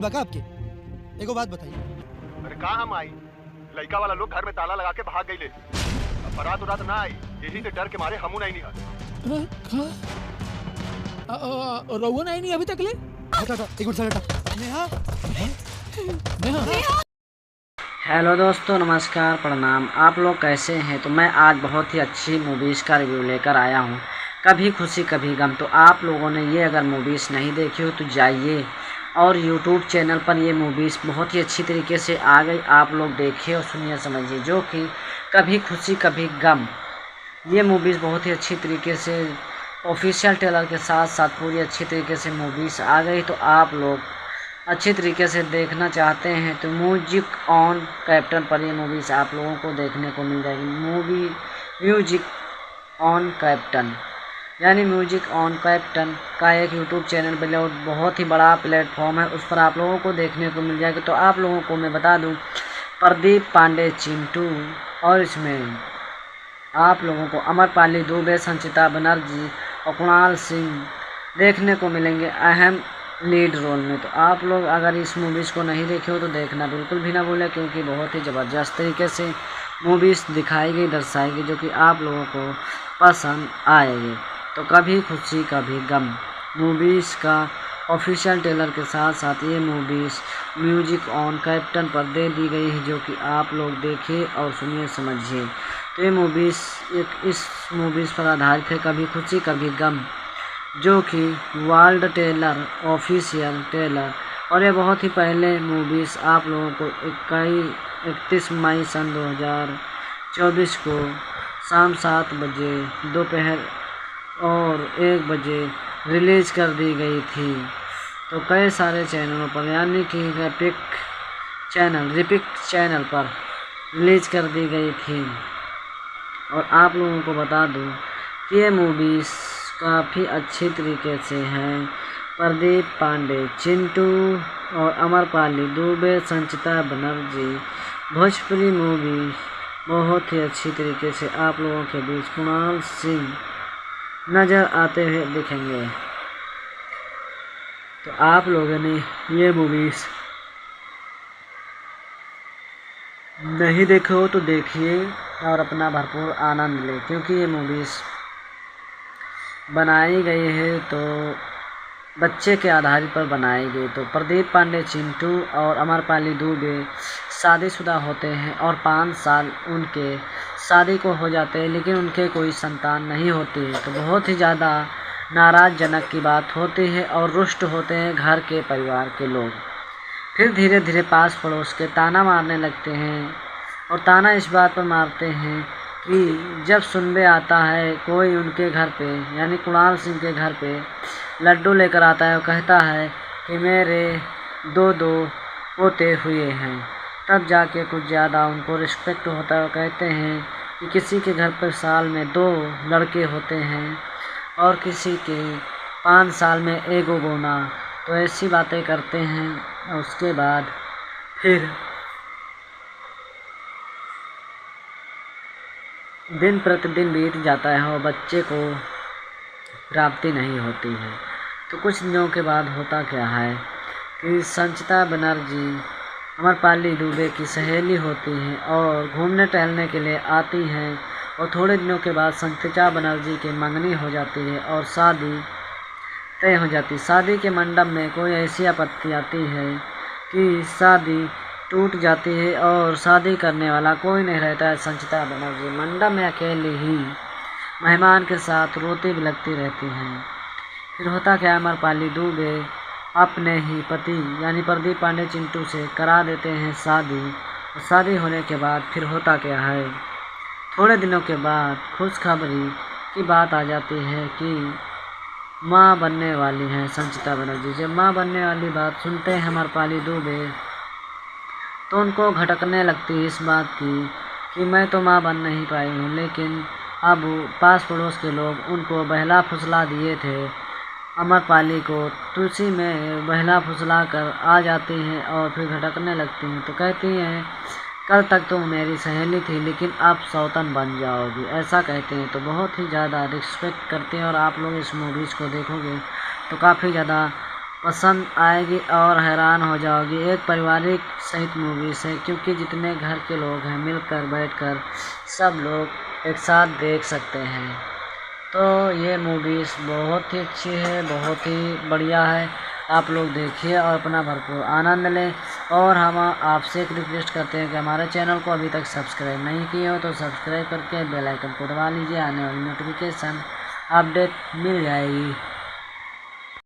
बका आपके एगो बात बताइए। अरे कहाँ हम आई। लड़का वाला लोग घर में ताला लगा के भाग गईले। अब बारात उरात ना आई, यही से डर के मारे हमू नहीं निकल। रहुआ नहीं अभी तक ले हटा एक मिनट हटा। नेहा नेहा हेलो दोस्तों, नमस्कार, प्रणाम। आप लोग कैसे हैं? तो मैं आज बहुत ही अच्छी मूवीज़ का रिव्यू लेकर आया हूं, कभी खुशी कभी गम। तो आप लोगों ने ये अगर मूवीज़ नहीं देखी हो तो जाइए और यूट्यूब चैनल पर ये मूवीज़ बहुत ही अच्छी तरीके से आ गई। आप लोग देखिए और सुनिए, समझिए, जो कि कभी खुशी कभी गम। ये मूवीज़ बहुत ही अच्छी तरीके से ऑफिशियल ट्रेलर के साथ साथ पूरी अच्छी तरीके से मूवीज़ आ गई। तो आप लोग अच्छी तरीके से देखना चाहते हैं तो म्यूजिक ऑन कैप्टन पर ये मूवीज़ आप लोगों को देखने को मिल जाएगी। म्यूजिक ऑन कैप्टन यानी म्यूजिक ऑन कैप्टन का एक यूट्यूब चैनल बहुत ही बड़ा प्लेटफॉर्म है, उस पर आप लोगों को देखने को मिल जाएगा। तो आप लोगों को मैं बता दूं, प्रदीप पांडे चिंटू और इसमें आप लोगों को अमरपाली दुबे, संचिता बनर्जी और कुणाल सिंह देखने को मिलेंगे अहम लीड रोल में। तो आप लोग अगर इस मूवीज़ को नहीं देखे हो तो देखना बिल्कुल भी ना भूलें, क्योंकि बहुत ही ज़बरदस्त तरीके से मूवीज़ दिखाई गई, दर्शाई गई, जो कि आप लोगों को पसंद आएगी। तो कभी खुशी कभी गम मूवीज़ का ऑफिशियल ट्रेलर के साथ साथ ये मूवीज़ म्यूजिक ऑन कैप्टन पर दे दी गई है, जो कि आप लोग देखिए और सुनिए, समझिए। तो ये मूवीज़ इस मूवीज़ पर आधारित है, कभी खुशी कभी गम, जो कि वर्ल्ड ट्रेलर ऑफिशियल ट्रेलर। और ये बहुत ही पहले मूवीज़ आप लोगों को 31 मई सन 2024 को शाम 7 बजे, दोपहर और 1 बजे रिलीज़ कर दी गई थी। तो कई सारे चैनलों पर यानी कि रिपिक चैनल पर रिलीज़ कर दी गई थी। और आप लोगों को बता दूं कि ये मूवीज़ काफ़ी अच्छी तरीके से हैं। प्रदीप पांडे चिंटू और अमरपाली दुबे, संचिता बनर्जी, भोजपुरी मूवी बहुत ही अच्छी तरीके से आप लोगों के बीच कुणाल सिंह नज़र आते हुए दिखेंगे। तो आप लोगों ने ये मूवीज़ नहीं देखे हो तो देखिए और अपना भरपूर आनंद लें, क्योंकि ये मूवीज़ बनाई गई है तो बच्चे के आधारित पर बनाई गई। तो प्रदीप पांडे चिंटू और अमरपाली दुबे शादीशुदा होते हैं और 5 साल उनके शादी को हो जाते हैं, लेकिन उनके कोई संतान नहीं होती है। तो बहुत ही ज़्यादा नाराज़जनक की बात होती है और रुष्ट होते हैं घर के परिवार के लोग। फिर धीरे धीरे पास पड़ोस के ताना मारने लगते हैं, और ताना इस बात पर मारते हैं कि जब सुनबे आता है कोई उनके घर पे, यानी कुणाल सिंह के घर पे लड्डू लेकर आता है और कहता है कि मेरे 2 पोते हुए हैं, तब जाके कुछ ज़्यादा उनको रिस्पेक्ट होता है। और कहते हैं कि किसी के घर पर साल में 2 लड़के होते हैं और किसी के 5 साल में 1 गुना। तो ऐसी बातें करते हैं। उसके बाद फिर दिन प्रतिदिन बीत जाता है और बच्चे को प्राप्ति नहीं होती है। तो कुछ दिनों के बाद होता क्या है कि संचिता बनर्जी अमरपाली दुबे की सहेली होती हैं और घूमने टहलने के लिए आती हैं, और थोड़े दिनों के बाद संचिता बनर्जी की मंगनी हो जाती है और शादी तय हो जाती। शादी के मंडप में कोई ऐसी आपत्ति आती है कि शादी टूट जाती है और शादी करने वाला कोई नहीं रहता है। संचिता बनर्जी मंडप में अकेली ही मेहमान के साथ रोती बिलखती रहती हैं। फिर होता क्या, अमरपाली दुबे अपने ही पति यानी प्रदीप पांडे चिंटू से करा देते हैं शादी। और शादी होने के बाद फिर होता क्या है, थोड़े दिनों के बाद खुशखबरी की बात आ जाती है कि माँ बनने वाली हैं संचिता बनर्जी। जब माँ बनने वाली बात सुनते हैं अमरपाली दुबे, तो उनको खटकने लगती है इस बात की कि मैं तो माँ बन नहीं पाई हूँ, लेकिन अब पास पड़ोस के लोग उनको बहला फुसला दिए थे अमरपाली को, तो उसी में बहला फुसला कर आ जाती हैं और फिर खटकने लगती हैं। तो कहती हैं कल तक तुम मेरी सहेली थी, लेकिन अब सौतन बन जाओगी, ऐसा कहते हैं। तो बहुत ही ज़्यादा रिस्पेक्ट करते हैं। और आप लोग इस मूवीज़ को देखोगे तो काफ़ी ज़्यादा पसंद आएगी और हैरान हो जाओगी। एक पारिवारिक सहित मूवीज़ है, क्योंकि जितने घर के लोग हैं मिलकर बैठकर सब लोग एक साथ देख सकते हैं। तो ये मूवीज़ बहुत ही अच्छी है, बहुत ही बढ़िया है। आप लोग देखिए और अपना भरपूर आनंद लें। और हम आपसे एक रिक्वेस्ट करते हैं कि हमारे चैनल को अभी तक सब्सक्राइब नहीं किए हो तो सब्सक्राइब करके बेल आइकन को दबा लीजिए। आने वाली नोटिफिकेशन अपडेट मिल जाएगी।